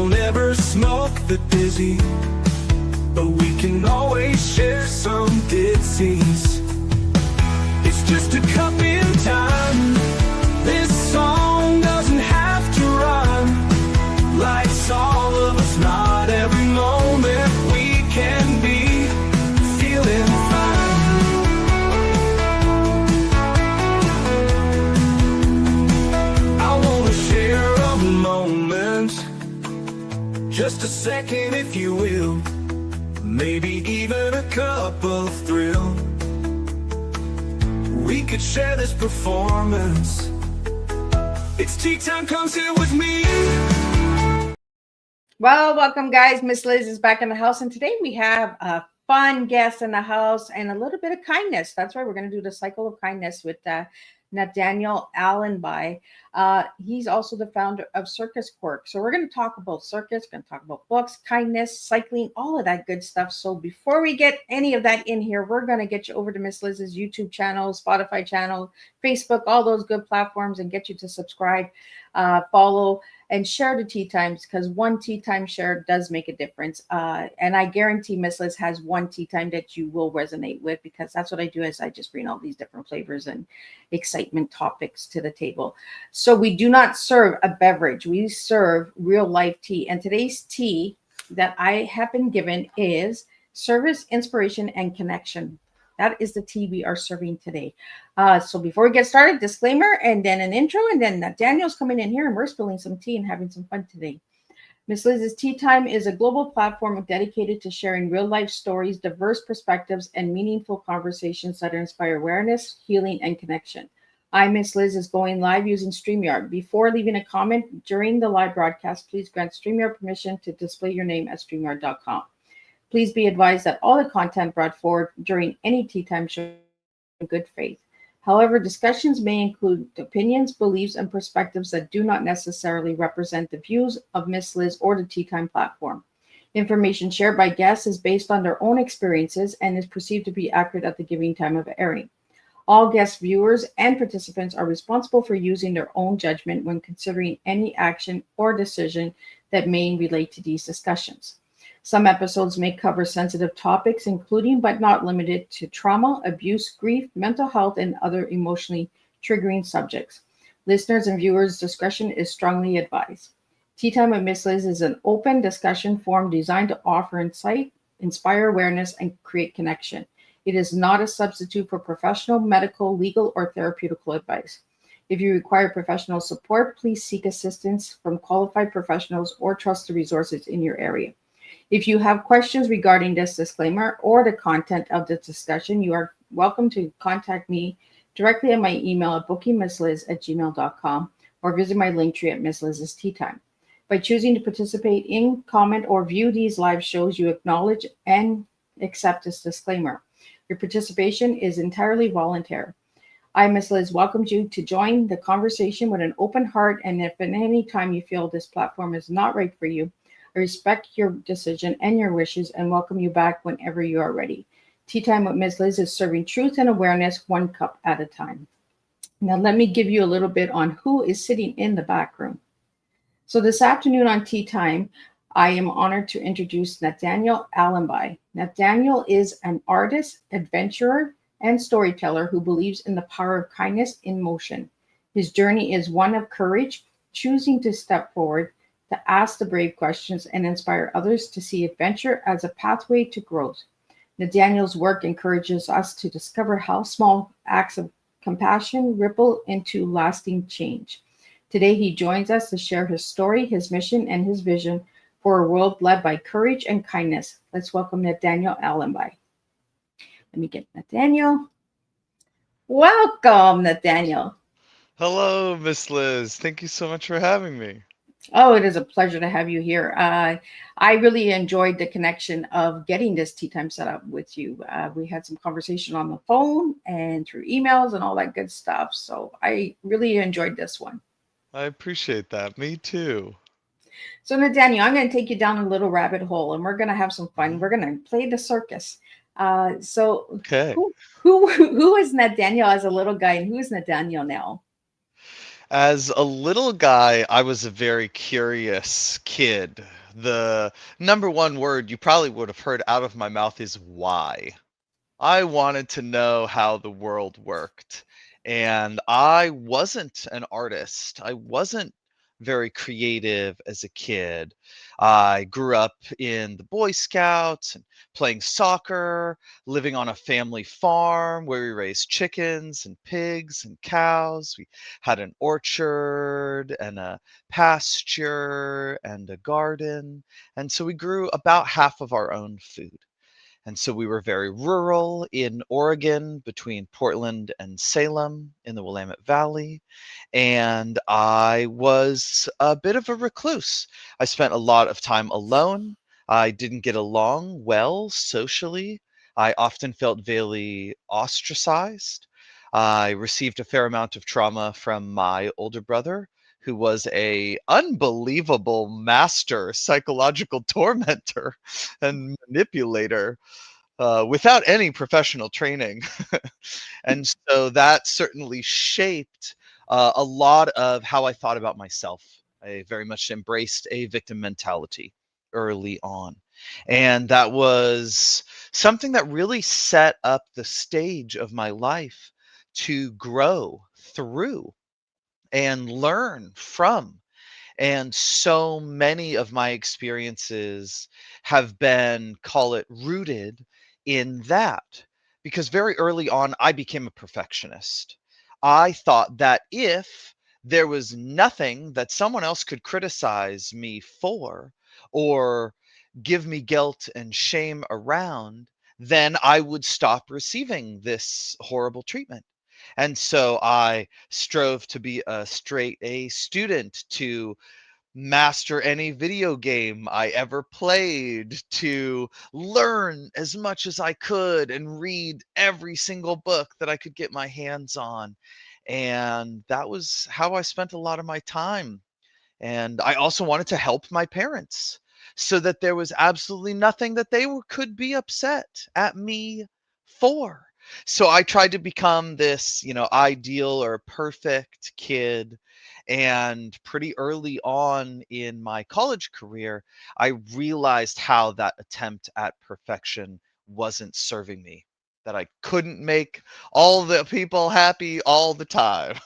We'll never smoke the dizzy, but we can always share some ditzies. It's just a cup in time. This song doesn't have to rhyme. Life's all of us, not every moment we can be feeling fine. I wanna share a moment, just a second if you will, maybe even a cup of thrill. We could share this performance. It's tea time, come sit with me. Well, welcome guys. Miss Liz is back in the house, and today we have a fun guest in the house and a little bit of kindness. That's right, we're going to do the cycle of kindness with Nathaniel Allenby. He's also the founder of Cirque Quirk. So we're going to talk about circus, going to talk about books, kindness, cycling, all of that good stuff. So before we get any of that in here, we're going to get you over to Miss Liz's YouTube channel, Spotify channel, Facebook, all those good platforms, and get you to subscribe, follow, and share the tea times, because one tea time share does make a difference. And I guarantee Miss Liz has one tea time that you will resonate with, because that's what I do, is I just bring all these different flavors and excitement topics to the table. So we do not serve a beverage. We serve real life tea. And today's tea that I have been given is service, inspiration, and connection. That is the tea we are serving today. So before we get started, disclaimer, and then an intro, and then Daniel's coming in here, and we're spilling some tea and having some fun today. Miss Liz's Tea Time is a global platform dedicated to sharing real-life stories, diverse perspectives, and meaningful conversations that inspire awareness, healing, and connection. Miss Liz is going live using StreamYard. Before leaving a comment during the live broadcast, please grant StreamYard permission to display your name at StreamYard.com. Please be advised that all the content brought forward during any tea time show is in good faith. However, discussions may include opinions, beliefs, and perspectives that do not necessarily represent the views of Miss Liz or the Tea Time platform. Information shared by guests is based on their own experiences and is perceived to be accurate at the given time of airing. All guest viewers and participants are responsible for using their own judgment when considering any action or decision that may relate to these discussions. Some episodes may cover sensitive topics, including but not limited to trauma, abuse, grief, mental health, and other emotionally triggering subjects. Listeners' and viewers' discretion is strongly advised. Tea Time with Miss Liz is an open discussion forum designed to offer insight, inspire awareness, and create connection. It is not a substitute for professional, medical, legal, or therapeutical advice. If you require professional support, please seek assistance from qualified professionals or trusted resources in your area. If you have questions regarding this disclaimer or the content of this discussion, you are welcome to contact me directly at my email at bookingmissliz@gmail.com or visit my link tree at Miss Liz's Tea Time. By choosing to participate in, comment, or view these live shows, you acknowledge and accept this disclaimer. Your participation is entirely voluntary. I, Miss Liz, welcomes you to join the conversation with an open heart, and if at any time you feel this platform is not right for you, I respect your decision and your wishes and welcome you back whenever you are ready. Tea Time with Miss Liz is serving truth and awareness one cup at a time. Now, let me give you a little bit on who is sitting in the back room. So this afternoon on Tea Time, I am honored to introduce Nathaniel Allenby. Nathaniel is an artist, adventurer, and storyteller who believes in the power of kindness in motion. His journey is one of courage, choosing to step forward, to ask the brave questions, and inspire others to see adventure as a pathway to growth. Nathaniel's work encourages us to discover how small acts of compassion ripple into lasting change. Today, he joins us to share his story, his mission, and his vision for a world led by courage and kindness. Let's welcome Nathaniel Allenby. Let me get Nathaniel. Welcome, Nathaniel. Hello, Miss Liz. Thank you so much for having me. Oh, it is a pleasure to have you here. I really enjoyed the connection of getting this tea time set up with you. We had some conversation on the phone and through emails and all that good stuff. So I really enjoyed this one. I appreciate that. Me too. So Nathaniel, I'm going to take you down a little rabbit hole and we're going to have some fun. We're going to play the circus. Okay. Who is Nathaniel as a little guy and who is Nathaniel now? As a little guy, I was a very curious kid. The number one word you probably would have heard out of my mouth is why. I wanted to know how the world worked. And I wasn't an artist. I wasn't very creative as a kid. I grew up in the Boy Scouts and playing soccer, living on a family farm where we raised chickens and pigs and cows. We had an orchard and a pasture and a garden. And so we grew about half of our own food. And so we were very rural in Oregon between Portland and Salem in the Willamette Valley. And I was a bit of a recluse. I spent a lot of time alone. I didn't get along well socially. I often felt very ostracized. I received a fair amount of trauma from my older brother, who was a unbelievable master psychological tormentor and manipulator without any professional training. And so that certainly shaped a lot of how I thought about myself. I very much embraced a victim mentality early on. And that was something that really set up the stage of my life to grow through and learn from. And so many of my experiences have been, call it, rooted in that. Because very early on, I became a perfectionist. I thought that if there was nothing that someone else could criticize me for or give me guilt and shame around, then I would stop receiving this horrible treatment. And so I strove to be a straight A student, to master any video game I ever played, to learn as much as I could and read every single book that I could get my hands on. And that was how I spent a lot of my time. And I also wanted to help my parents so that there was absolutely nothing that could be upset at me for. So I tried to become this, ideal or perfect kid. And pretty early on in my college career, I realized how that attempt at perfection wasn't serving me, that I couldn't make all the people happy all the time.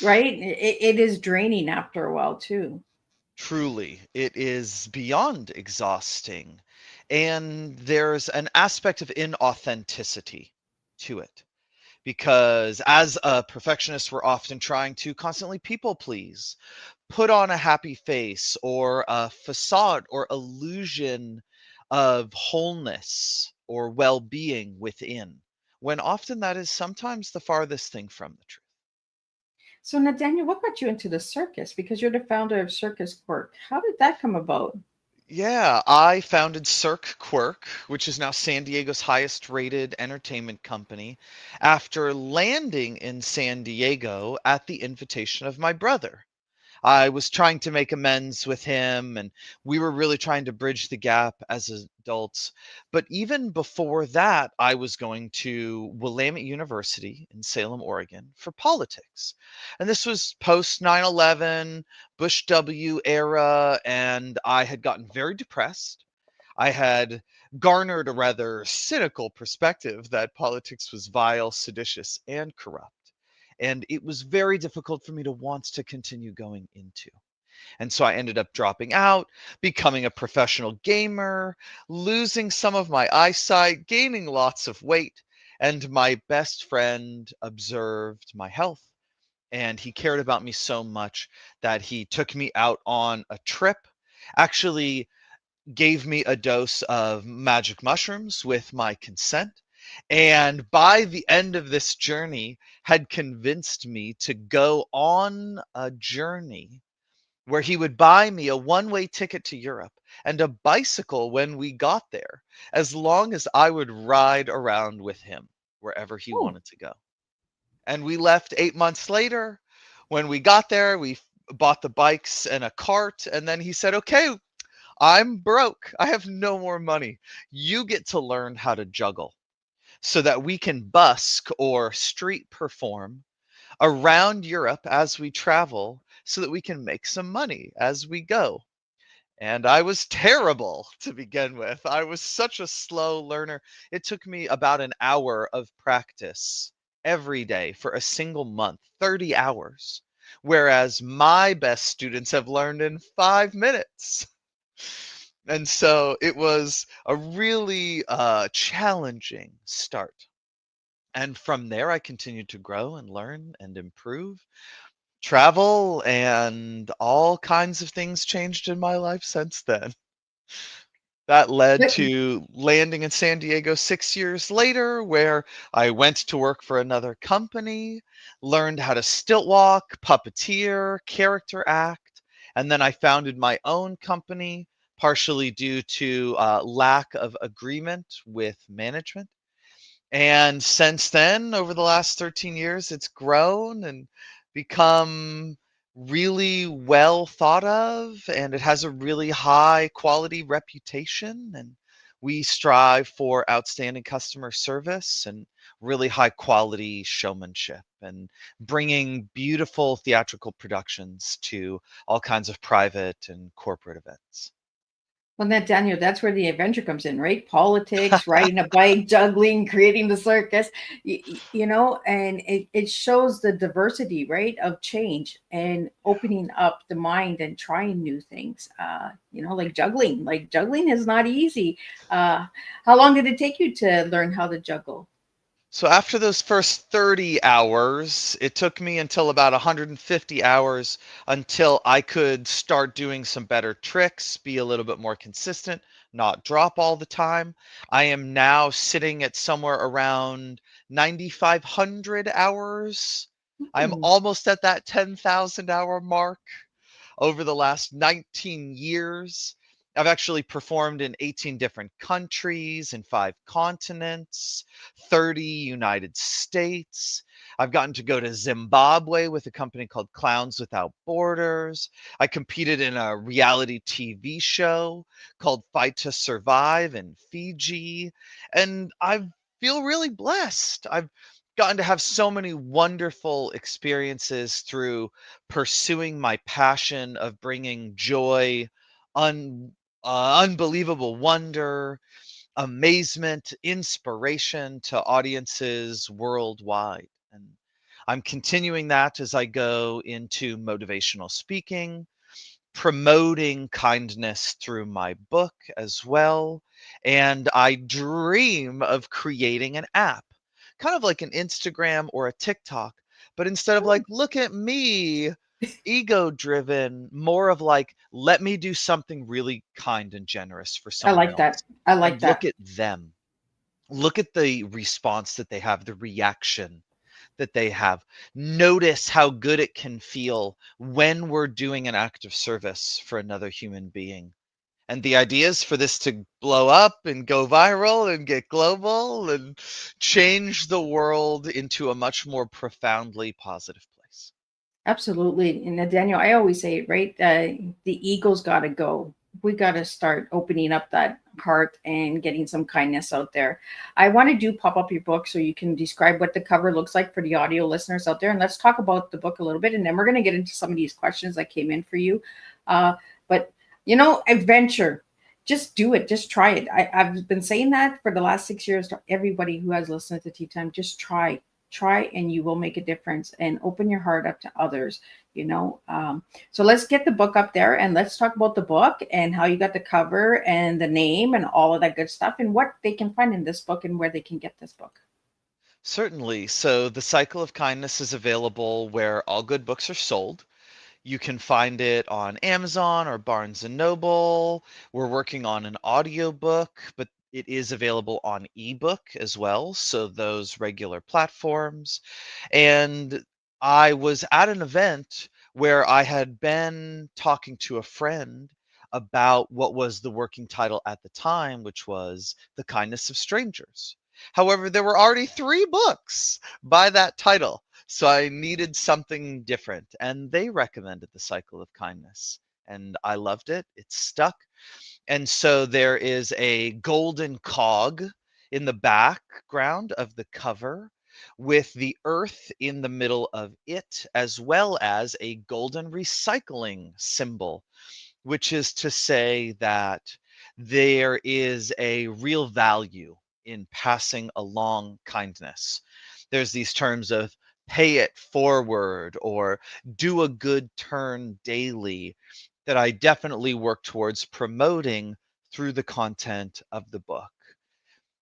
Right? It is draining after a while too. Truly, it is beyond exhausting. And there's an aspect of inauthenticity to it. Because as a perfectionist, we're often trying to constantly people please, put on a happy face or a facade or illusion of wholeness or well being within, when often that is sometimes the farthest thing from the truth. So, Nathaniel, what got you into the circus? Because you're the founder of Circus Quirk. How did that come about? Yeah, I founded Cirque Quirk, which is now San Diego's highest rated entertainment company, after landing in San Diego at the invitation of my brother. I was trying to make amends with him, and we were really trying to bridge the gap as adults. But even before that, I was going to Willamette University in Salem, Oregon for politics. And this was post 9/11, Bush W era, and I had gotten very depressed. I had garnered a rather cynical perspective that politics was vile, seditious, and corrupt. And it was very difficult for me to want to continue going into. And so I ended up dropping out, becoming a professional gamer, losing some of my eyesight, gaining lots of weight. And my best friend observed my health. And he cared about me so much that he took me out on a trip. Actually, gave me a dose of magic mushrooms with my consent, and by the end of this journey had convinced me to go on a journey where he would buy me a one-way ticket to Europe and a bicycle when we got there, as long as I would ride around with him wherever he Oh, wanted to go. And we left 8 months later. When we got there, we bought the bikes and a cart, and then he said, okay, I'm broke. I have no more money. You get to learn how to juggle so that we can busk or street perform around Europe as we travel so that we can make some money as we go. And I was terrible to begin with. I was such a slow learner. It took me about an hour of practice every day for a single month, 30 hours, whereas my best students have learned in 5 minutes. And so it was a really challenging start. And from there, I continued to grow and learn and improve, travel, and all kinds of things changed in my life since then. That led But to landing in San Diego 6 years later, where I went to work for another company, learned how to stilt walk, puppeteer, character act, and then I founded my own company, partially due to lack of agreement with management. And since then, over the last 13 years, it's grown and become really well thought of, and it has a really high quality reputation. And we strive for outstanding customer service and really high quality showmanship and bringing beautiful theatrical productions to all kinds of private and corporate events. well, that Daniel, that's where the adventure comes in, right? Politics, riding a bike, juggling, creating the circus, and it shows the diversity, right, of change and opening up the mind and trying new things. Like juggling. Like juggling is not easy. How long did it take you to learn how to juggle? So after those first 30 hours, it took me until about 150 hours until I could start doing some better tricks, be a little bit more consistent, not drop all the time. I am now sitting at somewhere around 9,500 hours. I am Hmm. almost at that 10,000 hour mark. Over the last 19 years, I've actually performed in 18 different countries, in 5 continents, 30 United States. I've gotten to go to Zimbabwe with a company called Clowns Without Borders. I competed in a reality TV show called Fight to Survive in Fiji. And I feel really blessed. I've gotten to have so many wonderful experiences through pursuing my passion of bringing joy, un, unbelievable wonder, amazement, inspiration to audiences worldwide. And I'm continuing that as I go into motivational speaking, promoting kindness through my book as well. And I dream of creating an app, kind of like an Instagram or a TikTok, but instead of like, look at me, ego driven, more of like, let me do something really kind and generous for I someone like else. that. I like And look that. at them. Look at the response that they have, the reaction that they have. Notice how good it can feel when we're doing an act of service for another human being. And the idea is for this to blow up and go viral and get global and change the world into a much more profoundly positive place. Absolutely. And Daniel, I always say it, right? The ego's got to go. We got to start opening up that heart and getting some kindness out there. I want to do pop up your book so you can describe what the cover looks like for the audio listeners out there. And let's talk about the book a little bit. And then we're going to get into some of these questions that came in for you. But, adventure, just do it. Just try it. I've been saying that for the last 6 years to everybody who has listened to Tea Time. Just try and you will make a difference and open your heart up to others. So let's get the book up there and let's talk about the book and how you got the cover and the name and all of that good stuff and what they can find in this book and where they can get this book. Certainly. So, The Cycle of Kindness is available where all good books are sold. You can find it on Amazon or Barnes and Noble. We're working on an audiobook, but it is available on ebook as well, so those regular platforms. And I was at an event where I had been talking to a friend about what was the working title at the time, which was The Kindness of Strangers. However, there were already 3 books by that title. So I needed something different, and they recommended The Cycle of Kindness, and I loved it. It stuck. And so there is a golden cog in the background of the cover, with the earth in the middle of it, as well as a golden recycling symbol, which is to say that there is a real value in passing along kindness. There's these terms of pay it forward or do a good turn daily that I definitely work towards promoting through the content of the book.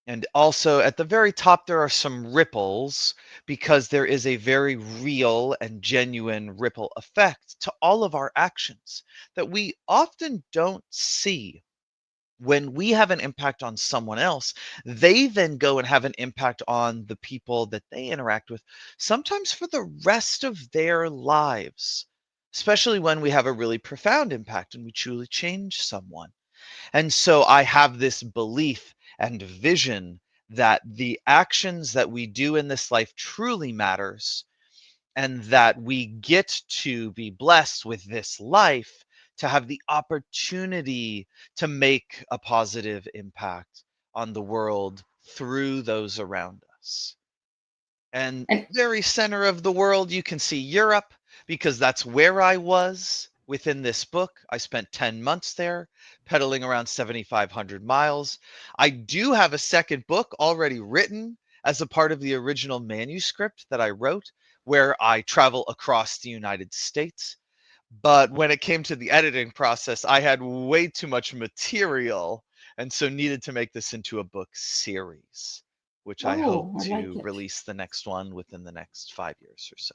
And also at the very top, there are some ripples because there is a very real and genuine ripple effect to all of our actions that we often don't see. When we have an impact on someone else, they then go and have an impact on the people that they interact with, sometimes for the rest of their lives, especially when we have a really profound impact and we truly change someone. And so I have this belief and vision that the actions that we do in this life truly matters, and that we get to be blessed with this life to have the opportunity to make a positive impact on the world through those around us. And And very center of the world, you can see Europe because that's where I was within this book. I spent 10 months there, pedaling around 7,500 miles. I do have a second book already written as a part of the original manuscript that I wrote, where I travel across the United States. But when it came to the editing process, I had way too much material and so needed to make this into a book series, which I hope oh, I like to it. release the next one within the next 5 years or so.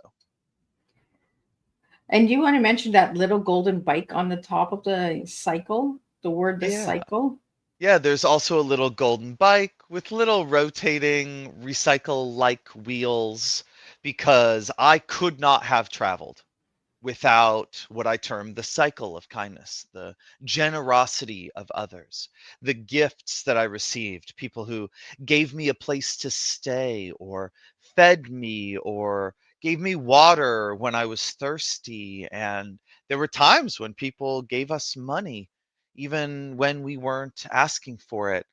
And you want to mention that little golden bike on the top of the cycle? The word the Yeah. cycle? Yeah, there's also a little golden bike with little rotating recycle-like wheels because I could not have traveled without what I term the cycle of kindness, the generosity of others, the gifts that I received, people who gave me a place to stay or fed me or gave me water when I was thirsty. And there were times when people gave us money, even when we weren't asking for it.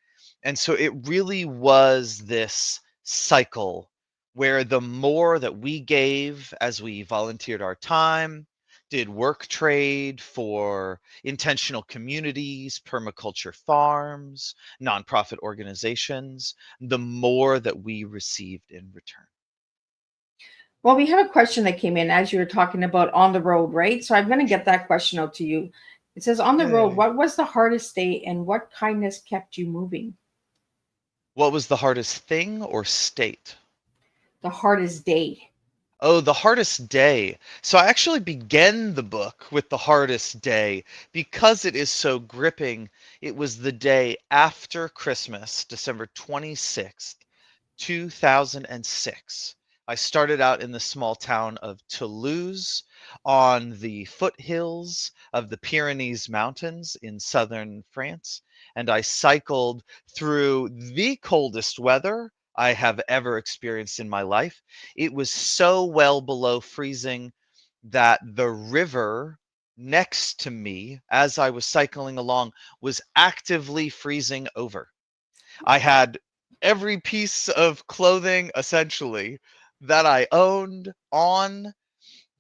And so it really was this cycle where the more that we gave as we volunteered our time, did work trade for intentional communities, permaculture farms, nonprofit organizations, the more that we received in return. Well, we have a question that came in as you were talking about on the road, right? So I'm going to get that question out to you. It says, on the road, Yay. what was the hardest day and what kindness kept you moving? What was the hardest thing or state? The hardest day. Oh, the hardest day. So I actually began the book with the hardest day because it is so gripping. It was the day after Christmas, December 26th, 2006. I started out in the small town of Toulouse on the foothills of the Pyrenees Mountains in southern France, and I cycled through the coldest weather I have ever experienced in my life. It was so well below freezing that the river next to me, as I was cycling along, was actively freezing over. I had every piece of clothing essentially that I owned on,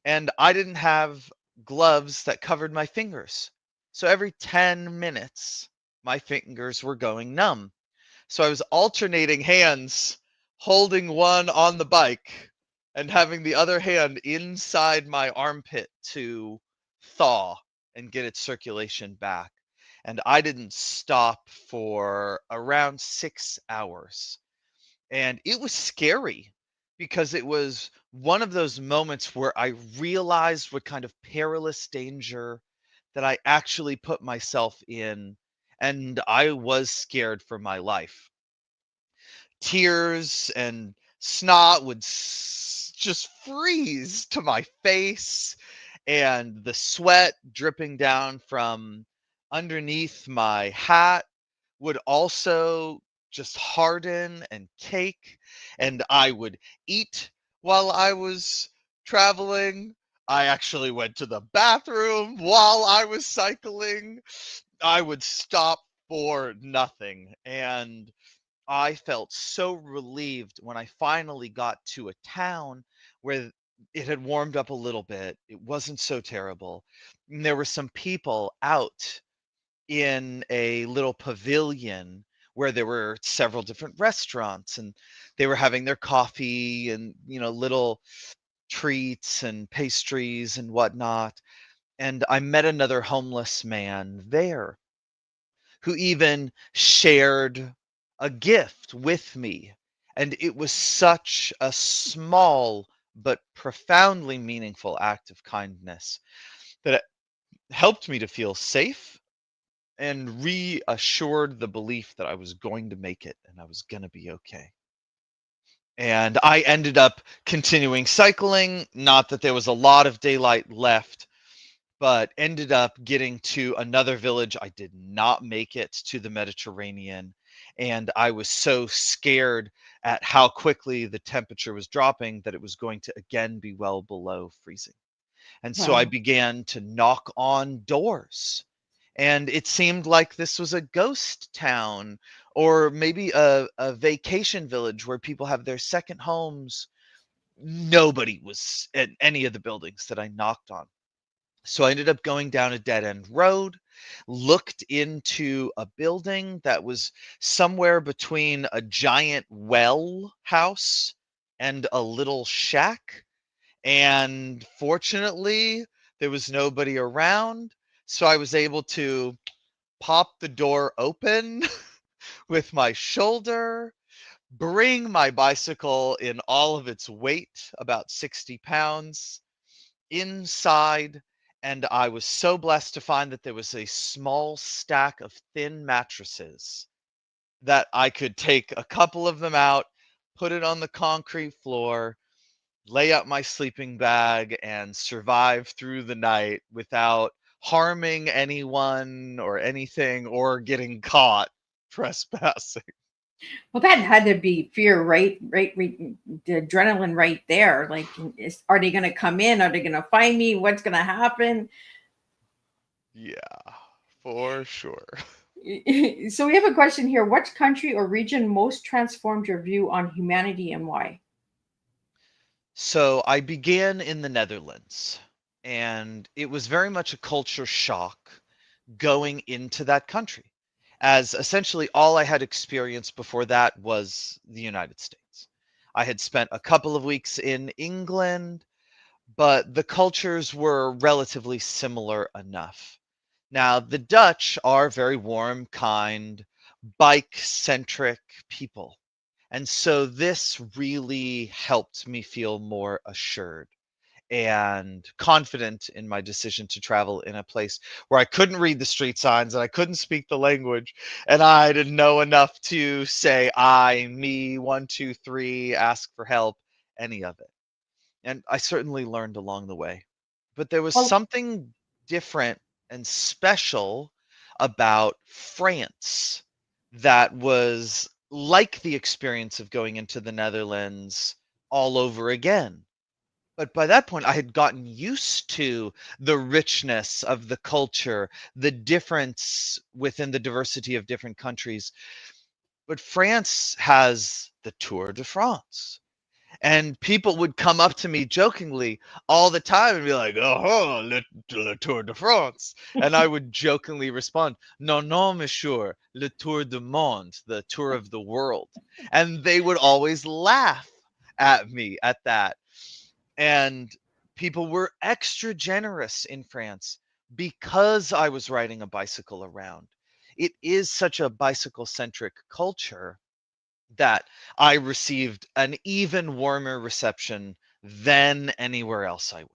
and I didn't have gloves that covered my fingers. So every 10 minutes, my fingers were going numb. So I was alternating hands, holding one on the bike and having the other hand inside my armpit to thaw and get its circulation back. And I didn't stop for around 6 hours. And it was scary because it was one of those moments where I realized what kind of perilous danger that I actually put myself in. And I was scared for my life. Tears and snot would just freeze to my face, and the sweat dripping down from underneath my hat would also just harden and cake, and I would eat while I was traveling. I actually went to the bathroom while I was cycling. I would stop for nothing. And I felt so relieved when I finally got to a town where it had warmed up a little bit. It wasn't so terrible. And there were some people out in a little pavilion where there were several different restaurants, and they were having their coffee and, little treats and pastries and whatnot. And I met another homeless man there who even shared a gift with me. And it was such a small but profoundly meaningful act of kindness that it helped me to feel safe and reassured the belief that I was going to make it and I was going to be okay. And I ended up continuing cycling, not that there was a lot of daylight left, but ended up getting to another village. I did not make it to the Mediterranean, and I was so scared at how quickly the temperature was dropping that it was going to again be well below freezing. And so I Wow. began to knock on doors. And it seemed like this was a ghost town or maybe a vacation village where people have their second homes. Nobody was at any of the buildings that I knocked on. So I ended up going down a dead end road, looked into a building that was somewhere between a giant well house and a little shack. And fortunately, there was nobody around. So I was able to pop the door open with my shoulder, bring my bicycle in all of its weight, about 60 pounds, inside. And I was so blessed to find that there was a small stack of thin mattresses that I could take a couple of them out, put it on the concrete floor, lay out my sleeping bag, and survive through the night without harming anyone or anything or getting caught trespassing. Well, that had to be fear, right, the adrenaline right there. Like, are they going to come in? Are they going to find me? What's going to happen? Yeah, for sure. So we have a question here. What country or region most transformed your view on humanity and why? So I began in the Netherlands, and it was very much a culture shock going into that country, as essentially all I had experienced before that was the United States. I had spent a couple of weeks in England, but the cultures were relatively similar enough. Now, the Dutch are very warm, kind, bike centric people. And so this really helped me feel more assured and confident in my decision to travel in a place where I couldn't read the street signs and I couldn't speak the language and I didn't know enough to say I, me, one, two, three, ask for help, any of it. And I certainly learned along the way. But there was Well, something different and special about France that was like the experience of going into the Netherlands all over again. But by that point, I had gotten used to the richness of the culture, the difference within the diversity of different countries. But France has the Tour de France. And people would come up to me jokingly all the time and be like, "Oh, le Tour de France." And I would jokingly respond, "Non, non, monsieur, le Tour du Monde, the tour of the world." And they would always laugh at me at that. And people were extra generous in France because I was riding a bicycle around. It is such a bicycle centric culture that I received an even warmer reception than anywhere else I went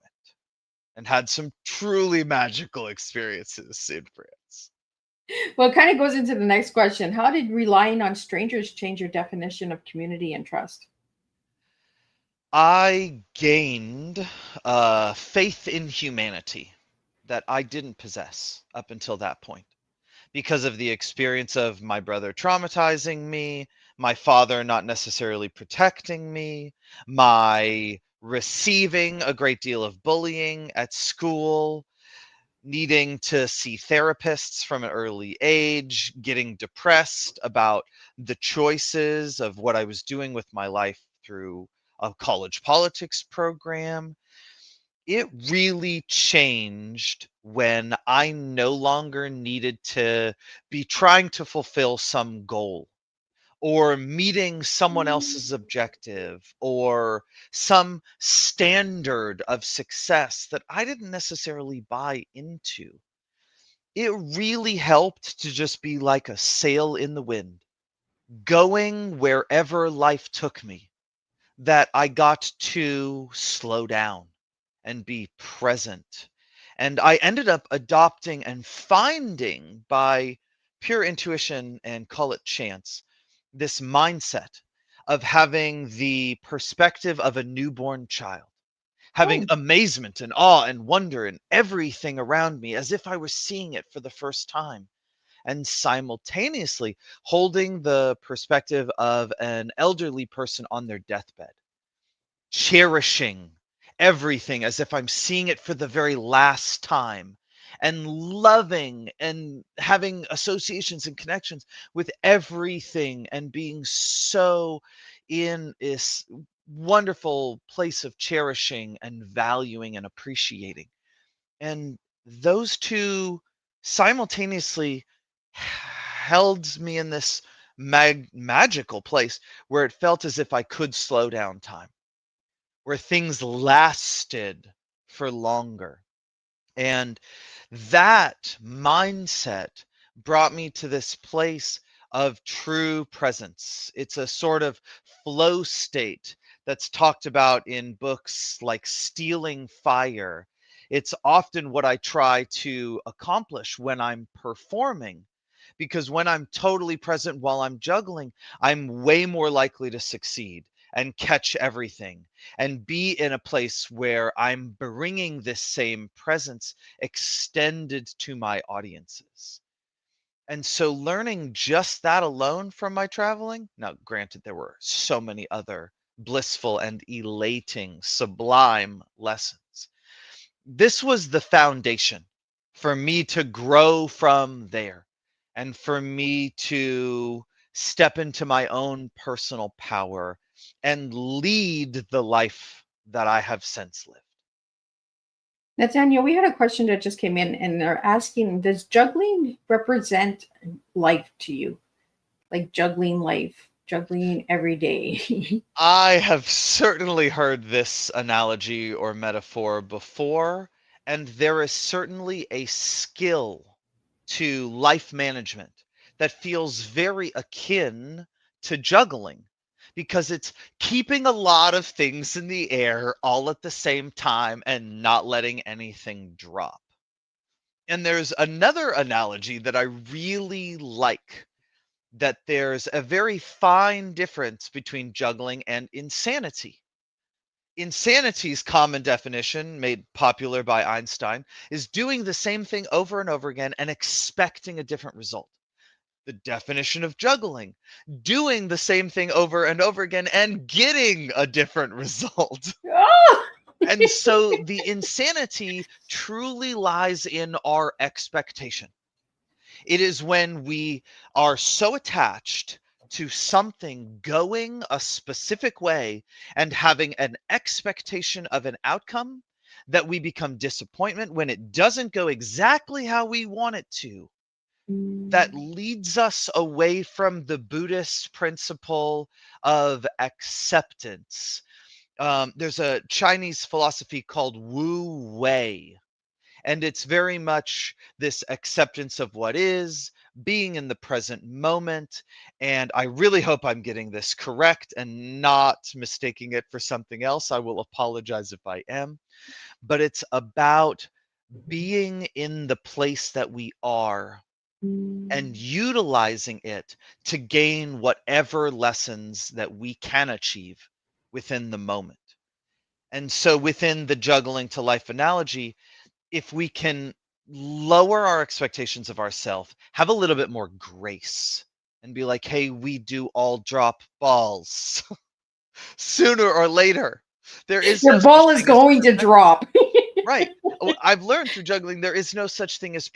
and had some truly magical experiences in France. well, it kind of goes into the next question. How did relying on strangers change your definition of community and trust? I gained faith in humanity that I didn't possess up until that point because of the experience of my brother traumatizing me, my father not necessarily protecting me, my receiving a great deal of bullying at school, needing to see therapists from an early age, getting depressed about the choices of what I was doing with my life through a college politics program. It really changed when I no longer needed to be trying to fulfill some goal or meeting someone else's objective or some standard of success that I didn't necessarily buy into. It really helped to just be like a sail in the wind, going wherever life took me, that I got to slow down and be present. And I ended up adopting and finding by pure intuition and call it chance, this mindset of having the perspective of a newborn child, having Oh, amazement and awe and wonder in everything around me as if I was seeing it for the first time, and simultaneously holding the perspective of an elderly person on their deathbed, cherishing everything as if I'm seeing it for the very last time, and loving and having associations and connections with everything, and being so in this wonderful place of cherishing and valuing and appreciating. And those two simultaneously held me in this magical place where it felt as if I could slow down time, where things lasted for longer. And that mindset brought me to this place of true presence. It's a sort of flow state that's talked about in books like Stealing Fire. It's often what I try to accomplish when I'm performing, because when I'm totally present while I'm juggling, I'm way more likely to succeed and catch everything and be in a place where I'm bringing this same presence extended to my audiences. And so learning just that alone from my traveling, now granted, there were so many other blissful and elating, sublime lessons. This was the foundation for me to grow from there and for me to step into my own personal power and lead the life that I have since lived. Nathaniel, we had a question that just came in, and they're asking, does juggling represent life to you? Like juggling life, juggling every day. I have certainly heard this analogy or metaphor before, and there is certainly a skill to life management that feels very akin to juggling, because it's keeping a lot of things in the air all at the same time and not letting anything drop. And there's another analogy that I really like, that there's a very fine difference between juggling and insanity. Insanity's common definition, made popular by Einstein, is doing the same thing over and over again and expecting a different result. The definition of juggling, doing the same thing over and over again and getting a different result. Oh! And so the insanity truly lies in our expectation. It is when we are so attached to something going a specific way and having an expectation of an outcome that we become disappointment when it doesn't go exactly how we want it to. That leads us away from the Buddhist principle of acceptance. There's a Chinese philosophy called Wu Wei, and it's very much this acceptance of what is, being in the present moment. And I really hope I'm getting this correct and not mistaking it for something else. I will apologize if I am. But it's about being in the place that we are and utilizing it to gain whatever lessons that we can achieve within the moment. And so within the juggling to life analogy, if we can lower our expectations of ourselves, have a little bit more grace, and be like, hey, we do all drop balls sooner or later. There is Your no such ball is thing as going to drop. right. I've learned through juggling there is no such thing as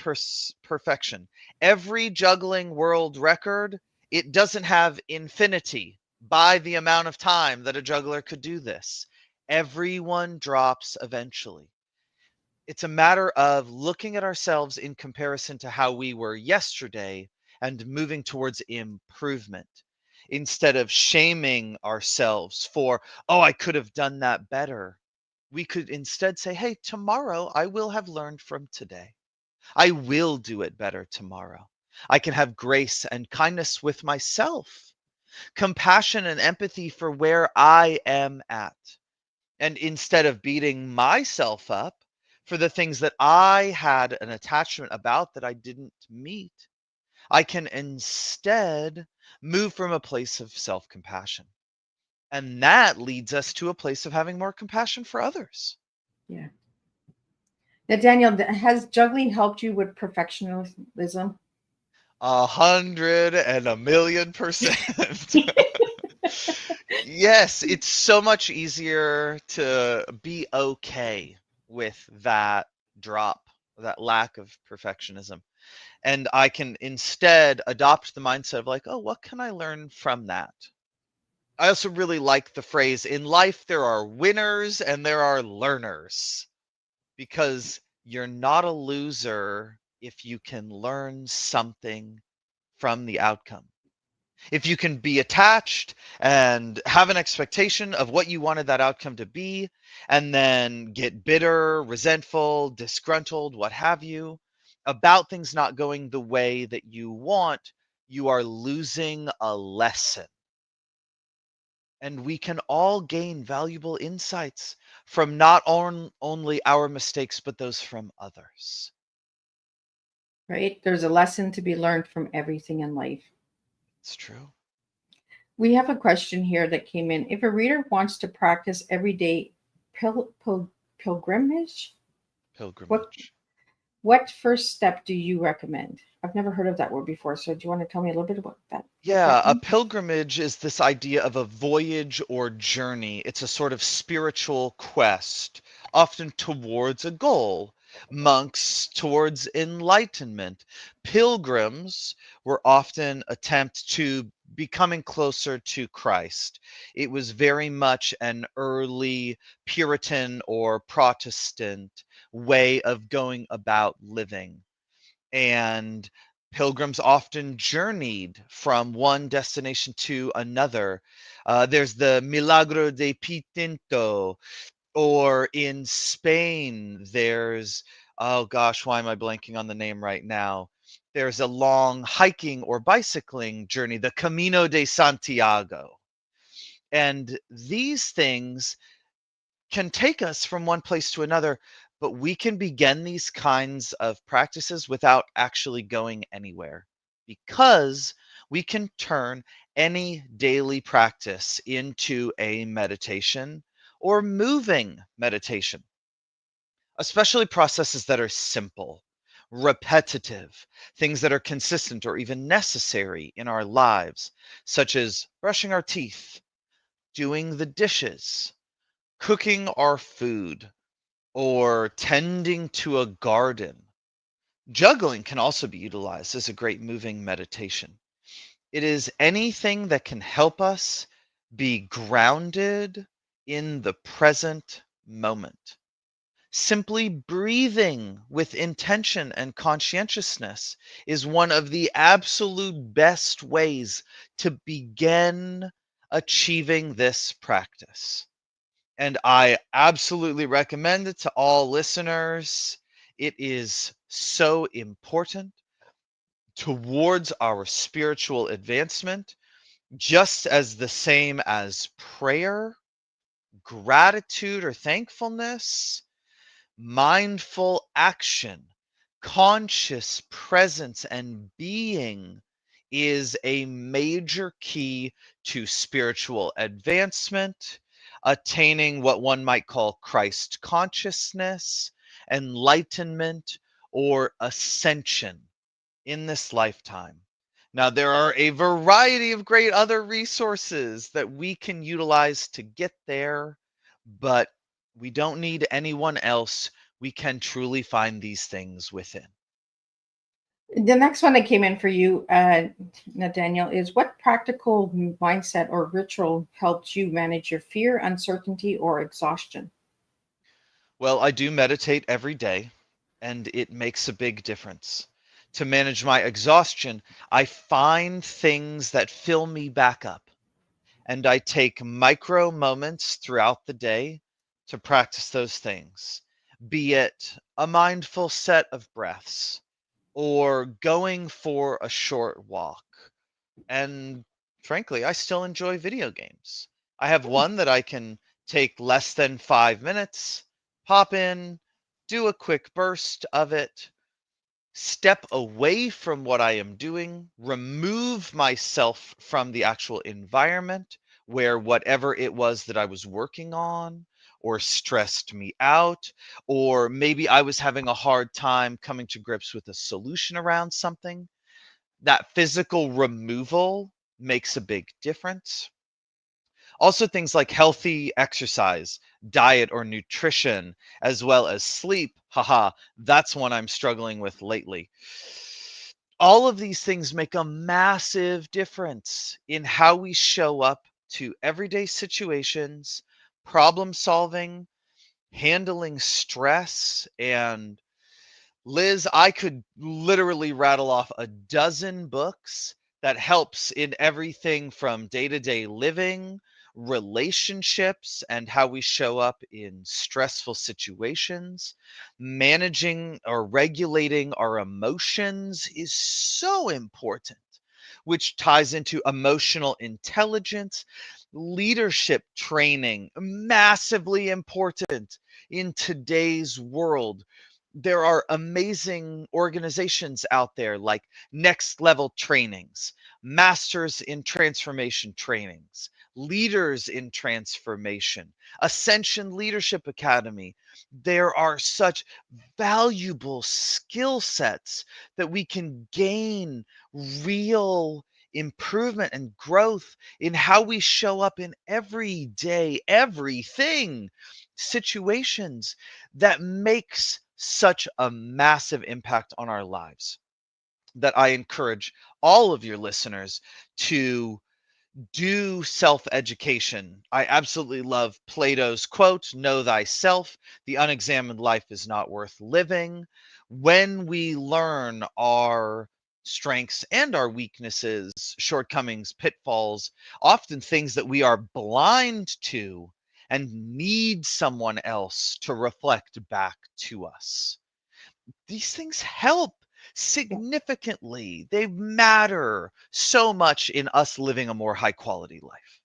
perfection. Every juggling world record, it doesn't have infinity by the amount of time that a juggler could do this. Everyone drops eventually. It's a matter of looking at ourselves in comparison to how we were yesterday and moving towards improvement instead of shaming ourselves for, oh, I could have done that better. We could instead say, hey, tomorrow I will have learned from today. I will do it better tomorrow. I can have grace and kindness with myself, compassion and empathy for where I am at. And instead of beating myself up for the things that I had an attachment about that I didn't meet, I can instead move from a place of self compassion. And that leads us to a place of having more compassion for others. Yeah. Now, Daniel, has juggling helped you with perfectionism? 100,000,000%. Yes, it's so much easier to be okay with that drop, that lack of perfectionism. And I can instead adopt the mindset of like, oh, what can I learn from that? I also really like the phrase in life, there are winners and there are learners, because you're not a loser if you can learn something from the outcome. If you can be attached and have an expectation of what you wanted that outcome to be, and then get bitter, resentful, disgruntled, what have you, about things not going the way that you want, you are losing a lesson. And we can all gain valuable insights from not only our mistakes, but those from others. Right? There's a lesson to be learned from everything in life. It's true. We have a question here that came in. If a reader wants to practice everyday pilgrimage, what Pilgrimage. what first step do you recommend? I've never heard of that word before, so do you want to tell me a little bit about that? What Yeah, that a means? pilgrimage is this idea of a voyage or journey. It's a sort of spiritual quest, often towards a goal. Monks towards enlightenment. Pilgrims were often attempt to becoming closer to Christ. It was very much an early Puritan or Protestant way of going about living. And pilgrims often journeyed from one destination to another. There's the Milagro de Pitinto, or in Spain, there's, oh gosh, why am I blanking on the name right now? There's a long hiking or bicycling journey, the Camino de Santiago. And these things can take us from one place to another, but we can begin these kinds of practices without actually going anywhere, because we can turn any daily practice into a meditation or moving meditation, especially processes that are simple, repetitive, things that are consistent or even necessary in our lives, such as brushing our teeth, doing the dishes, cooking our food, or tending to a garden. Juggling can also be utilized as a great moving meditation. It is anything that can help us be grounded in the present moment. Simply breathing with intention and conscientiousness is one of the absolute best ways to begin achieving this practice. And I absolutely recommend it to all listeners. It is so important towards our spiritual advancement, just as the same as prayer, gratitude or thankfulness, mindful action, conscious presence, and being is a major key to spiritual advancement, attaining what one might call Christ consciousness, enlightenment, or ascension in this lifetime. Now, there are a variety of great other resources that we can utilize to get there, but we don't need anyone else. we can truly find these things within. The next one that came in for you, Nathaniel, is what practical mindset or ritual helped you manage your fear, uncertainty, or exhaustion? Well, I do meditate every day, and it makes a big difference. To manage my exhaustion, I find things that fill me back up, and I take micro moments throughout the day to practice those things, be it a mindful set of breaths or going for a short walk. And frankly, I still enjoy video games. I have one that I can take less than 5 minutes, pop in, do a quick burst of it, step away from what I am doing, remove myself from the actual environment where whatever it was that I was working on or stressed me out, or maybe I was having a hard time coming to grips with a solution around something. That physical removal makes a big difference. Also, things like healthy exercise, diet, or nutrition, as well as sleep. Haha, that's one I'm struggling with lately. All of these things make a massive difference in how we show up to everyday situations, problem solving, handling stress, and Liz, I could literally rattle off a dozen books that helps in everything from day-to-day living, relationships, and how we show up in stressful situations. Managing or regulating our emotions is so important, which ties into emotional intelligence. Leadership training, massively important in today's world. There are amazing organizations out there like Next Level Trainings, Masters in Transformation Trainings, Leaders in Transformation, Ascension Leadership Academy. There are such valuable skill sets that we can gain real improvement and growth in how we show up in everyday, everything situations that makes such a massive impact on our lives that I encourage all of your listeners to do self education. I absolutely love Plato's quote, "Know thyself. The unexamined life is not worth living." When we learn our strengths and our weaknesses, shortcomings, pitfalls, often things that we are blind to and need someone else to reflect back to us, these things help significantly. They matter so much in us living a more high quality life.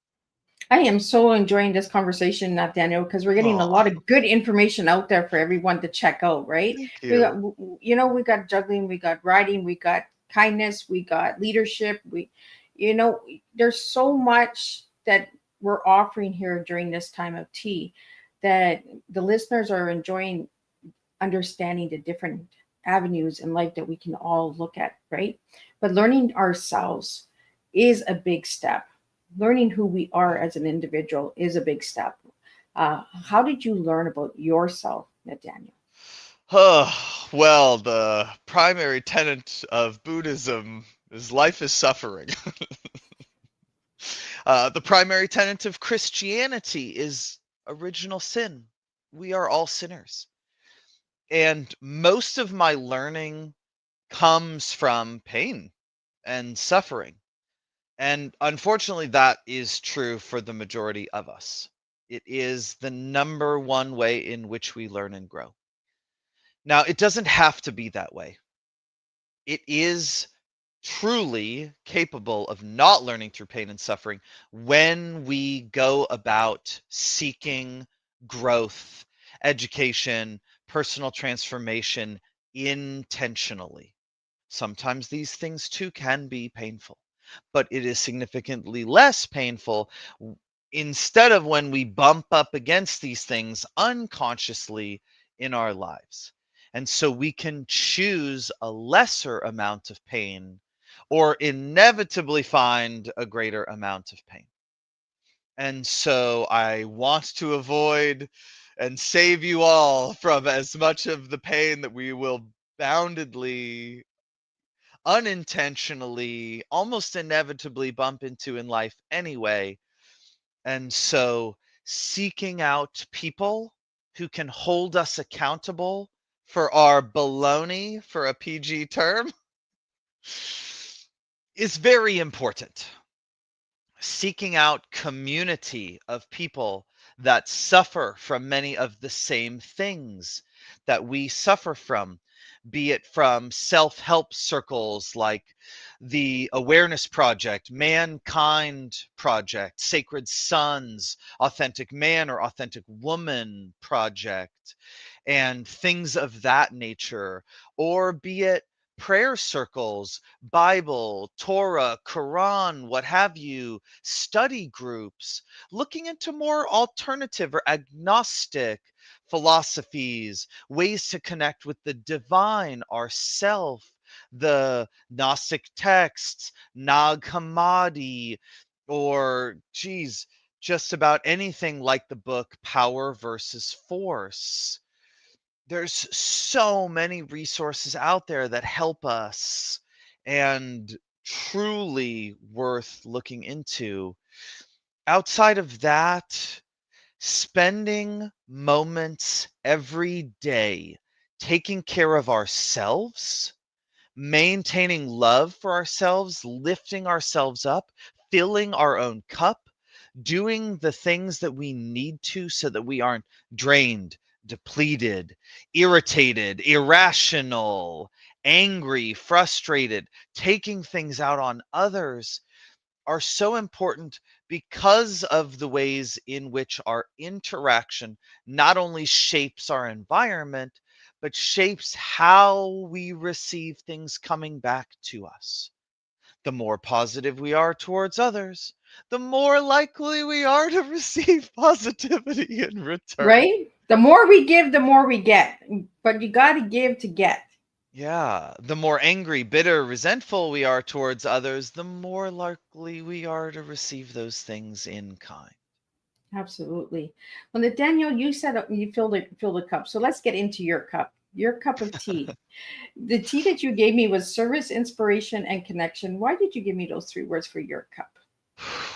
I am so enjoying this conversation, Nathaniel, because we're getting a Oh, lot of good information out there for everyone to check out, right? thank We got, you. we got juggling, we got riding, we got kindness, we got leadership. There's so much that we're offering here during this time of tea that the listeners are enjoying understanding the different avenues in life that we can all look at, right? But learning ourselves is a big step. Learning who we are as an individual is a big step. How did you learn about yourself, Nathaniel? Well, the primary tenet of Buddhism is life is suffering. The primary tenet of Christianity is original sin. We are all sinners. And most of my learning comes from pain and suffering. And unfortunately, that is true for the majority of us. It is the number one way in which we learn and grow. Now, it doesn't have to be that way. It is truly capable of not learning through pain and suffering when we go about seeking growth, education, personal transformation intentionally. Sometimes these things too can be painful, but it is significantly less painful instead of when we bump up against these things unconsciously in our lives. And so we can choose a lesser amount of pain or inevitably find a greater amount of pain. And so I want to avoid and save you all from as much of the pain that we will boundedly, unintentionally, almost inevitably bump into in life anyway. And so seeking out people who can hold us accountable for our baloney, for a PG term, is very important. Seeking out community of people that suffer from many of the same things that we suffer from, be it from self-help circles like the Awareness Project, Mankind Project, Sacred Sons, Authentic Man or Authentic Woman Project, and things of that nature, or be it prayer circles, Bible, Torah, Quran, what have you, study groups, looking into more alternative or agnostic philosophies, ways to connect with the divine, ourself, the Gnostic texts, Nag Hammadi, or geez, just about anything like the book Power versus Force. There's so many resources out there that help us and truly worth looking into. Outside of that, spending moments every day taking care of ourselves, maintaining love for ourselves, lifting ourselves up, filling our own cup, doing the things that we need to so that we aren't drained, depleted, irritated, irrational, angry, frustrated, taking things out on others are so important because of the ways in which our interaction not only shapes our environment, but shapes how we receive things coming back to us. The more positive we are towards others, the more likely we are to receive positivity in return. Right? The more we give, the more we get. But you got to give to get. Yeah, the more angry, bitter, resentful we are towards others, the more likely we are to receive those things in kind. Absolutely. Well, Nathaniel, you said you filled a cup. So let's get into your cup of tea. The tea that you gave me was service, inspiration, and connection. Why did you give me those three words for your cup?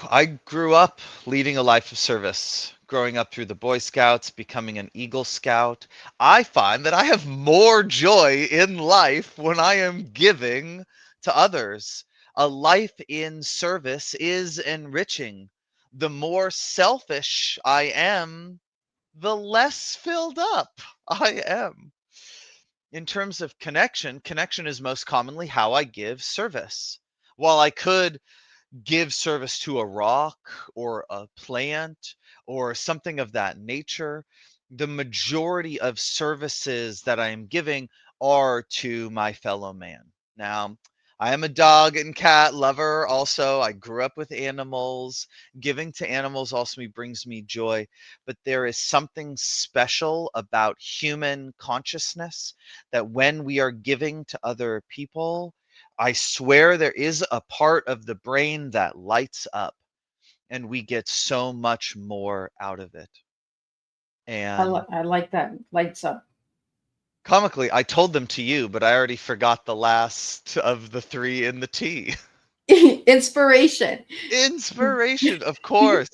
I grew up leading a life of service, growing up through the Boy Scouts, becoming an Eagle Scout. I find that I have more joy in life when I am giving to others. A life in service is enriching. The more selfish I am, the less filled up I am. In terms of connection, connection is most commonly how I give service. While I could give service to a rock or a plant or something of that nature, the majority of services that I am giving are to my fellow man. Now, I am a dog and cat lover. Also, I grew up with animals. Giving to animals also brings me joy. But there is something special about human consciousness that when we are giving to other people, I swear there is a part of the brain that lights up and we get so much more out of it. And I like that. Lights up. comically, I told them to you, but I already forgot the last of the three in the T. Inspiration. Inspiration, of course.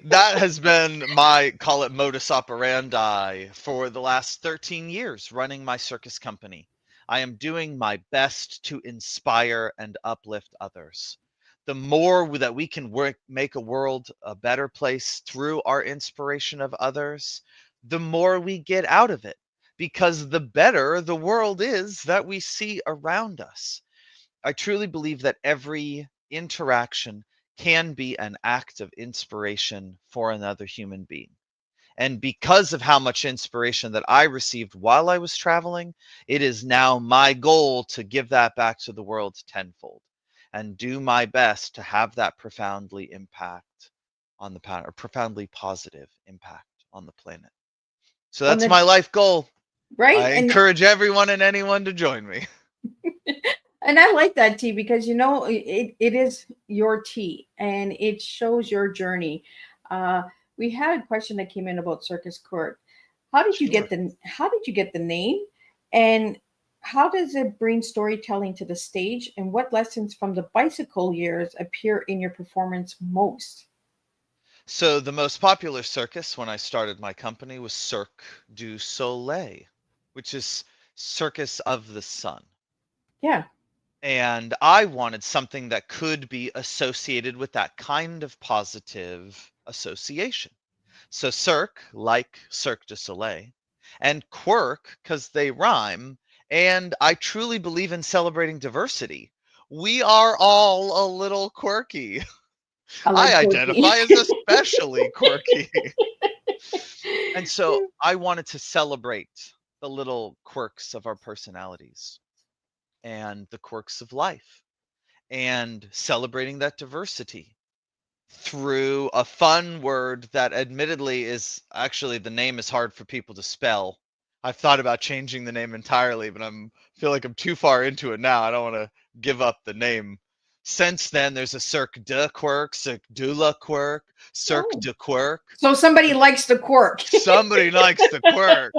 That has been my, call it modus operandi for the last 13 years running my circus company. I am doing my best to inspire and uplift others. The more that we can work, make a world a better place through our inspiration of others, the more we get out of it, because the better the world is that we see around us. I truly believe that every interaction can be an act of inspiration for another human being. And because of how much inspiration that I received while I was traveling, it is now my goal to give that back to the world tenfold and do my best to have that profoundly impact on the planet, or profoundly positive impact on the planet. So On that's the my life goal. right I and encourage everyone and anyone to join me. and I like that tea because it is your tea and it shows your journey. Uh, we had a question that came in about Circus Quirk. Sure. how did you get the name, and how does it bring storytelling to the stage, and what lessons from the bicycle years appear in your performance most? So the most popular circus when I started my company was Cirque du Soleil, which is Circus of the Sun. Yeah. And I wanted something that could be associated with that kind of positive association. So Cirque, like Cirque du Soleil, and Quirk, because they rhyme. And I truly believe in celebrating diversity. We are all a little quirky. I I like quirky. identify as especially quirky. And so I wanted to celebrate the little quirks of our personalities and the quirks of life and celebrating that diversity through a fun word that admittedly is actually the name is hard for people to spell. I've thought about changing the name entirely, but I'm feel like I'm too far into it now. I don't want to give up the name. Since then, there's a Cirque de Quirk, Cirque du la Quirk, Cirque Oh, de Quirk. so somebody likes the quirk. Somebody likes the quirk.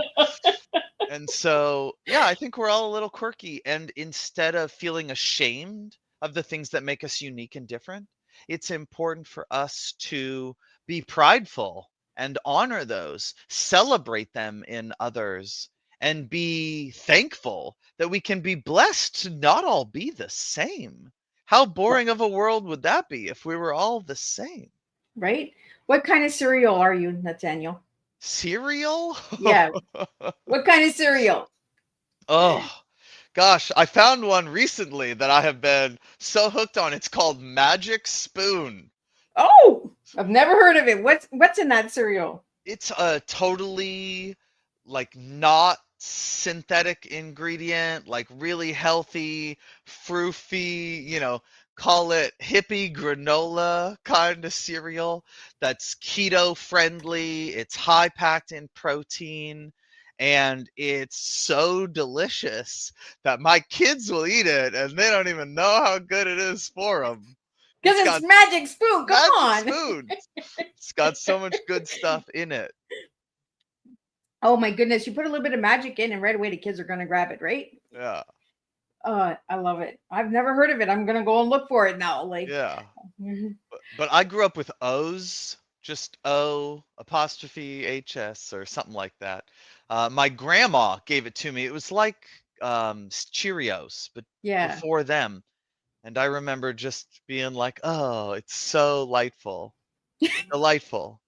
And so, yeah, I think we're all a little quirky. And instead of feeling ashamed of the things that make us unique and different, it's important for us to be prideful and honor those, celebrate them in others, and be thankful that we can be blessed to not all be the same. How boring of a world would that be if we were all the same? Right? What kind of cereal are you, Nathaniel? Cereal? Yeah. What kind of cereal? Oh, gosh, I found one recently that I have been so hooked on. It's called Magic Spoon. Oh, I've never heard of it. What's in that cereal? It's a totally like not synthetic ingredient, like really healthy, froofy, call it hippie granola kind of cereal that's keto friendly. It's high packed in protein and it's so delicious that my kids will eat it and they don't even know how good it is for them. Because It's it's got Magic Spoon. Come magic on. spoons. It's got so much good stuff in it. Oh my goodness. You put a little bit of magic in and right away the kids are going to grab it, right? Yeah. I love it. I've never heard of it. I'm going to go and look for it now. Like, Yeah. mhm. But I grew up with O's, just O apostrophe HS or something like that. My grandma gave it to me. It was like Cheerios, but Yeah. before them. And I remember just being like, oh, it's so delightful.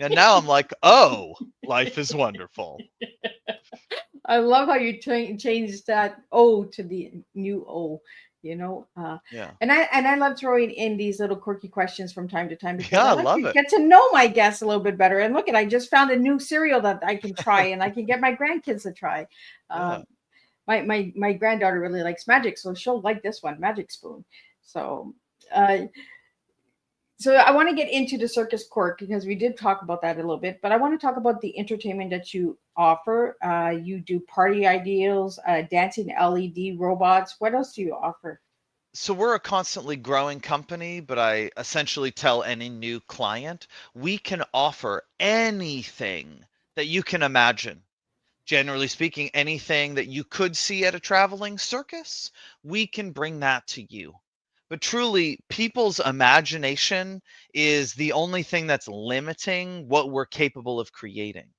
And now I'm like, oh, life is wonderful. I love how you changed that O to the new O, you know. Yeah. And I love throwing in these little quirky questions from time to time because Yeah, I I like love to it. get to know my guests a little bit better. And look at, I just found a new cereal that I can try and I can get my grandkids to try. Yeah. My granddaughter really likes Magic, so she'll like this one, Magic Spoon. So uh, so I want to get into the Circus Quirk because we did talk about that a little bit, but I want to talk about the entertainment that you offer. You do party ideals, dancing LED robots. What else do you offer? So we're a constantly growing company, but I essentially tell any new client we can offer anything that you can imagine. Generally speaking, anything that you could see at a traveling circus, we can bring that to you. But truly, people's imagination is the only thing that's limiting what we're capable of creating.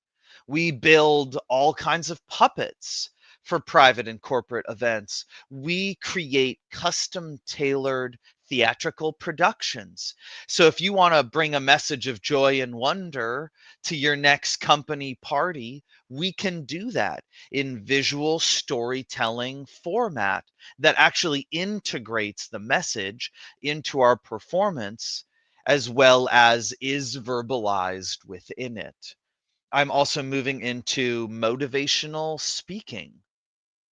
We build all kinds of puppets for private and corporate events. We create custom tailored theatrical productions. So if you want to bring a message of joy and wonder to your next company party, we can do that in visual storytelling format that actually integrates the message into our performance as well as is verbalized within it. I'm also moving into motivational speaking.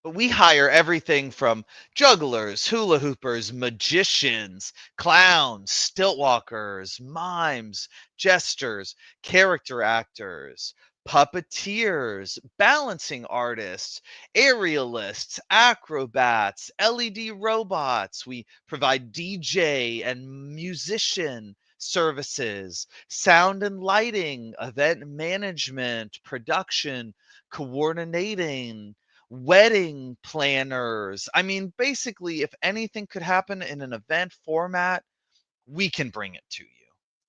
But we hire everything from jugglers, hula hoopers, magicians, clowns, stilt walkers, mimes, jesters, character actors, puppeteers, balancing artists, aerialists, acrobats, LED robots. We provide DJ and musician services, sound and lighting, event management, production, coordinating, wedding planners. I mean, basically, if anything could happen in an event format, we can bring it to you.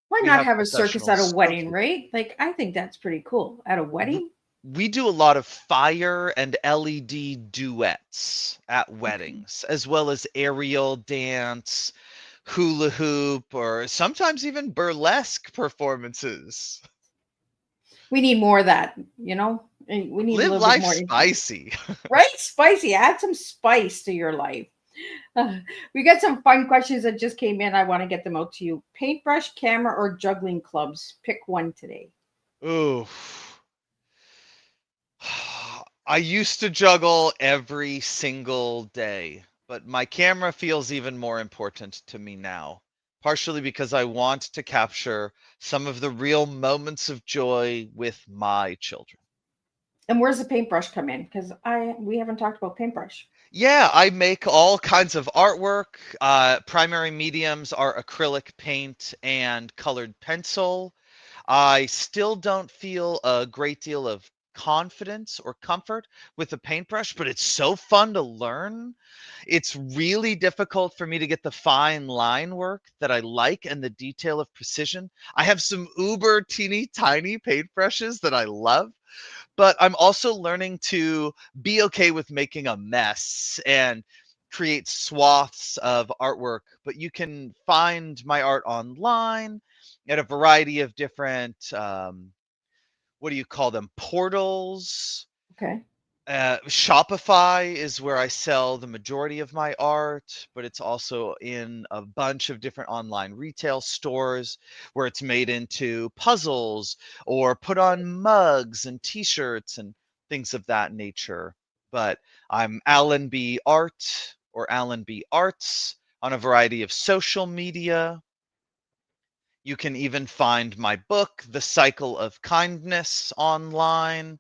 Why We not have have a circus at a professionals so wedding, capable. right? Like, I think that's pretty cool. At a W- wedding? We do a lot of fire and LED duets at Okay. weddings, as well as aerial dance, hula hoop, or sometimes even burlesque performances. We need more of that, you know? We need a Live little bit life more, spicy. right? Spicy. Add some spice to your life. We got some fun questions that just came in. I want to get them out to you. Paintbrush, camera, or juggling clubs? Pick one today. Ooh. I used to juggle every single day, but my camera feels even more important to me now, partially because I want to capture some of the real moments of joy with my children. And where's the paintbrush come in? Because we haven't talked about paintbrush. Yeah, I make all kinds of artwork. Primary mediums are acrylic paint and colored pencil. I still don't feel a great deal of confidence or comfort with the paintbrush, but it's so fun to learn. It's really difficult for me to get the fine line work that I like and the detail of precision. I have some uber teeny tiny paintbrushes that I love, but I'm also learning to be okay with making a mess and create swaths of artwork. But you can find my art online at a variety of different, what do you call them, portals. Okay. Shopify is where I sell the majority of my art, but it's also in a bunch of different online retail stores where it's made into puzzles or put on mugs and t-shirts and things of that nature. But I'm Allenby Art or Allenby Arts on a variety of social media. You can even find my book, The Cycle of Kindness, online.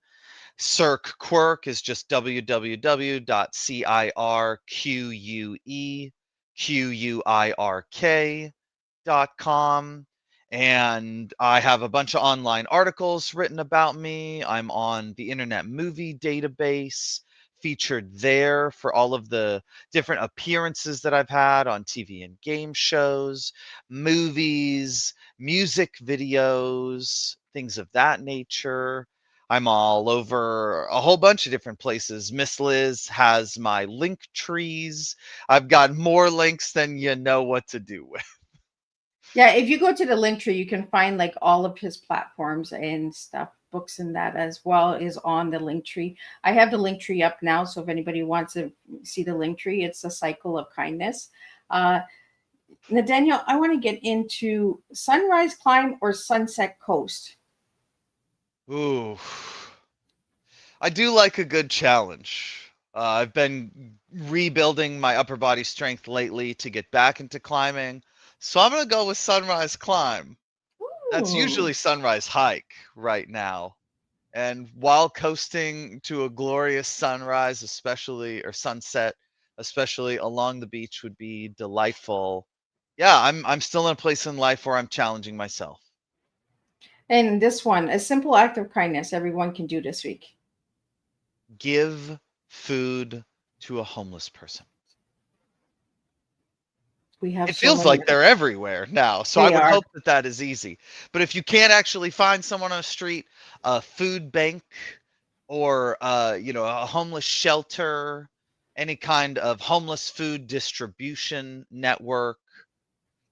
Cirque Quirk is just www.cirquequirk.com. And I have a bunch of online articles written about me. I'm on the Internet Movie Database, featured there for all of the different appearances that I've had on TV and game shows, movies, music videos, things of that nature. I'm all over a whole bunch of different places. Miss Liz has my link trees. I've got more links than you know what to do with. Yeah, if you go to the link tree, you can find like all of his platforms and stuff, books and that as well is on the link tree. I have the link tree up now, so if anybody wants to see the link tree, it's the cycle of kindness. Uh, Nathaniel, I want to get into sunrise climb or sunset coast. Ooh, I do like a good challenge. I've been rebuilding my upper body strength lately to get back into climbing. So I'm going to go with sunrise climb. That's Ooh. usually sunrise hike right now. And while coasting to a glorious sunrise, especially or sunset, especially along the beach, would be delightful. Yeah, I'm still in a place in life where I'm challenging myself. And this one, a simple act of kindness everyone can do this week. Give food to a homeless person. We have It so feels many. like they're everywhere now, so I They would are. hope that that is easy. But if you can't actually find someone on the street, a food bank or a homeless shelter, any kind of homeless food distribution network,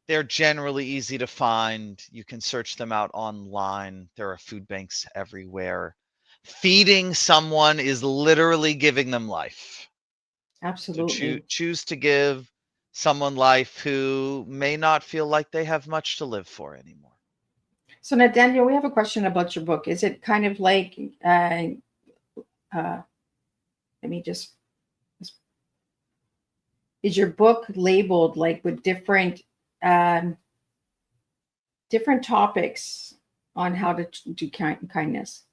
they're generally easy to find. You can search them out online. There are food banks everywhere. Feeding someone is literally giving them life. So Absolutely. choose to give someone life who may not feel like they have much to live for anymore. So, Nathaniel, we have a question about your book. Is it kind of like, uh, let me just, is your book labeled like with um, different topics on how to do kindness?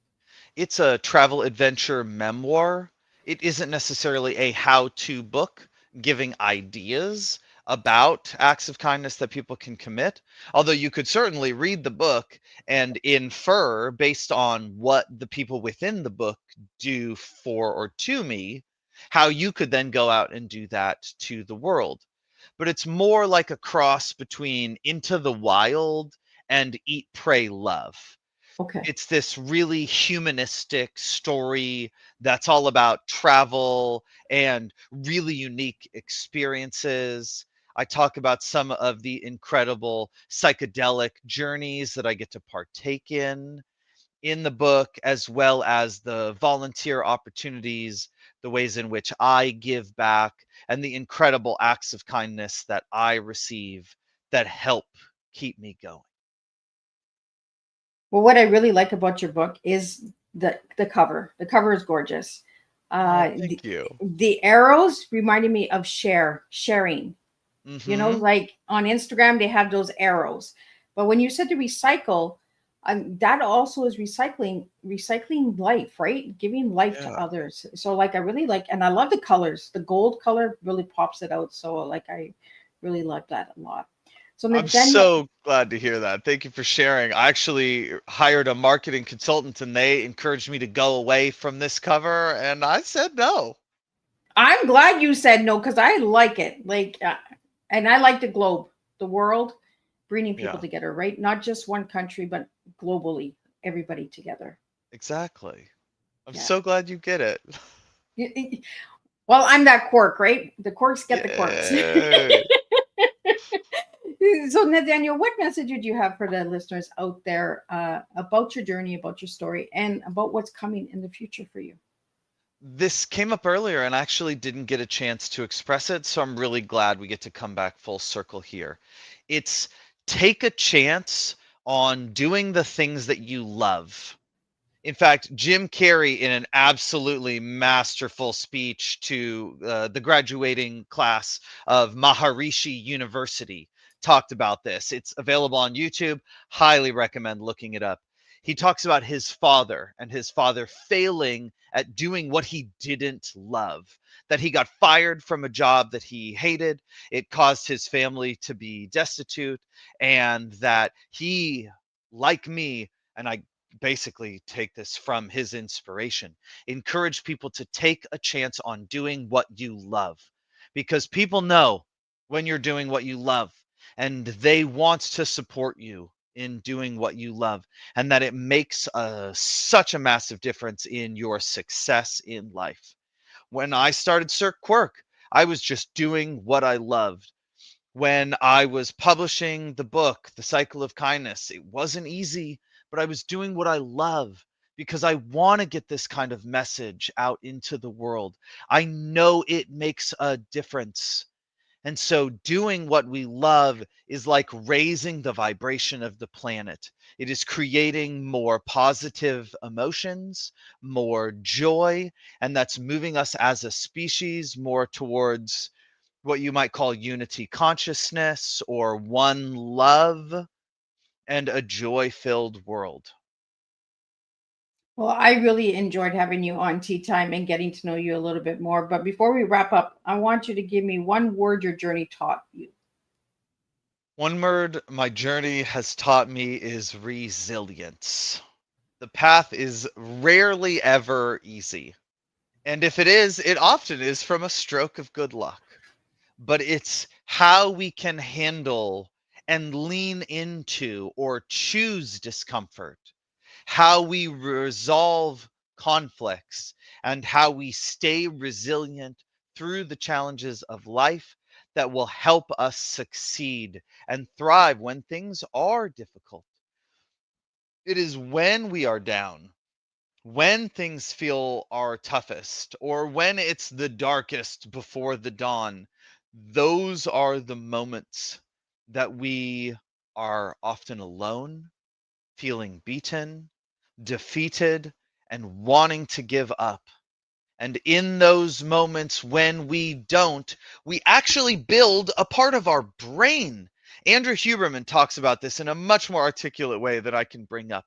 It's a travel adventure memoir. It isn't necessarily a how-to book giving ideas. about acts of kindness that people can commit. Although you could certainly read the book and infer based on what the people within the book do for or to me, how you could then go out and do that to the world. But it's more like a cross between Into the Wild and Eat, Pray, Love. Okay. It's this really humanistic story that's all about travel and really unique experiences. I talk about some of the incredible psychedelic journeys that I get to partake in the book, as well as the volunteer opportunities, the ways in which I give back, and the incredible acts of kindness that I receive that help keep me going. Well, what I really like about your book is the cover. The cover is gorgeous. Oh, Uh, thank the, you. the arrows reminded me of sharing. You know, Hmm. like on Instagram, they have those arrows. But when you said to recycle, that also is recycling life, right? Giving life to Yeah. others. So, like, I really like, and I love the colors. The gold color really pops it out. So, like, I really love that a lot. So, I'm Nathaniel, so glad to hear that. Thank you for sharing. I actually hired a marketing consultant and they encouraged me to go away from this cover, and I said no. I'm glad you said no because I like it. Like, and I like the globe, the world, bringing people Yeah, together, right? Not just one country, but globally, everybody together. exactly. I'm Yeah. so glad you get it. Well, I'm that quirk, right? The quirks get the quirks. Yay. So, Nathaniel, what message would you have for the listeners out there about your journey, about your story, and about what's coming in the future for you? This came up earlier and I actually didn't get a chance to express it, so I'm really glad we get to come back full circle here. It's take a chance on doing the things that you love. In fact, Jim Carrey, in an absolutely masterful speech to the graduating class of Maharishi University, talked about this. It's available on YouTube. Highly recommend looking it up. He talks about his father and his father failing at doing what he didn't love, that he got fired from a job that he hated. It caused his family to be destitute, and that he, like me, and I basically take this from his inspiration, encourage people to take a chance on doing what you love, because people know when you're doing what you love and they want to support you in doing what you love, and that it makes such a massive difference in your success in life. When I started Cirque Quirk, I was just doing what I loved. When I was publishing the book, The Cycle of Kindness, it wasn't easy, but I was doing what I love because I want to get this kind of message out into the world. I know it makes a difference. And so, doing what we love is like raising the vibration of the planet. It is creating more positive emotions, more joy, and that's moving us as a species more towards what you might call unity consciousness or one love and a joy filled world. Well, I really enjoyed having you on Tea Time and getting to know you a little bit more. But before we wrap up, I want you to give me one word your journey taught you. One word my journey has taught me is resilience. The path is rarely ever easy. And if it is, it often is from a stroke of good luck. But it's how we can handle and lean into or choose discomfort, how we resolve conflicts, and how we stay resilient through the challenges of life that will help us succeed and thrive when things are difficult. It is when we are down, when things feel our toughest, or when it's the darkest before the dawn, those are the moments that we are often alone, feeling beaten, defeated, and wanting to give up. And in those moments when we don't, we actually build a part of our brain. Andrew Huberman talks about this in a much more articulate way that I can bring up.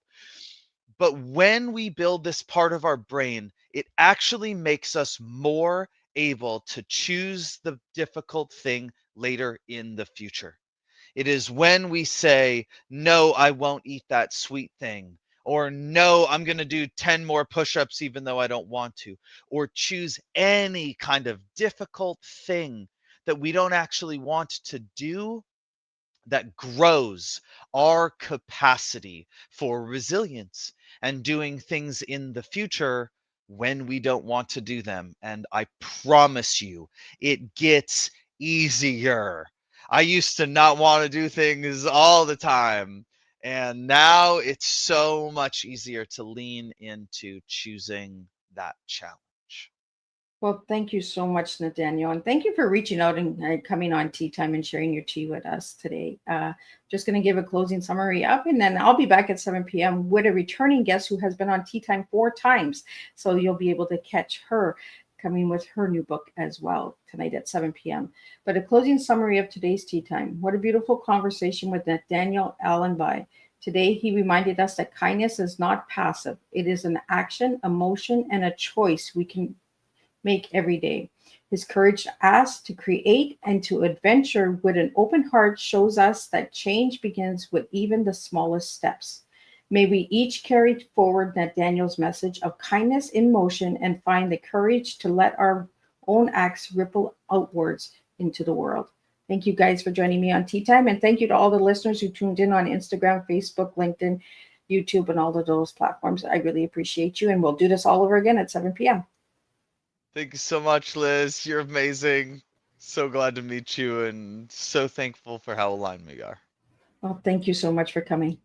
But when we build this part of our brain, it actually makes us more able to choose the difficult thing later in the future. It is when we say, no, I won't eat that sweet thing, or no, I'm going to do 10 more push ups even though I don't want to, or choose any kind of difficult thing that we don't actually want to do, that grows our capacity for resilience and doing things in the future when we don't want to do them. And I promise you, it gets easier. I used to not want to do things all the time. And now it's so much easier to lean into choosing that challenge. Well, thank you so much, Nathaniel, and thank you for reaching out and coming on Tea Time and sharing your tea with us today. Just going to give a closing summary up, and then I'll be back at 7 p.m. with a returning guest who has been on Tea Time 4 times, so you'll be able to catch her coming with her new book as well tonight at 7 p.m. But a closing summary of today's Tea Time. What a beautiful conversation with Nathaniel Allenby. Today, he reminded us that kindness is not passive. It is an action, emotion, and a choice we can make every day. His courage to ask, to create, and to adventure with an open heart shows us that change begins with even the smallest steps. May we each carry forward Nathaniel's message of kindness in motion and find the courage to let our own acts ripple outwards into the world. Thank you guys for joining me on Tea Time, and thank you to all the listeners who tuned in on Instagram, Facebook, LinkedIn, YouTube, and all of those platforms. I really appreciate you, and we'll do this all over again at 7 p.m. Thank you so much, Liz. You're amazing. So glad to meet you and so thankful for how aligned we are. Well, thank you so much for coming.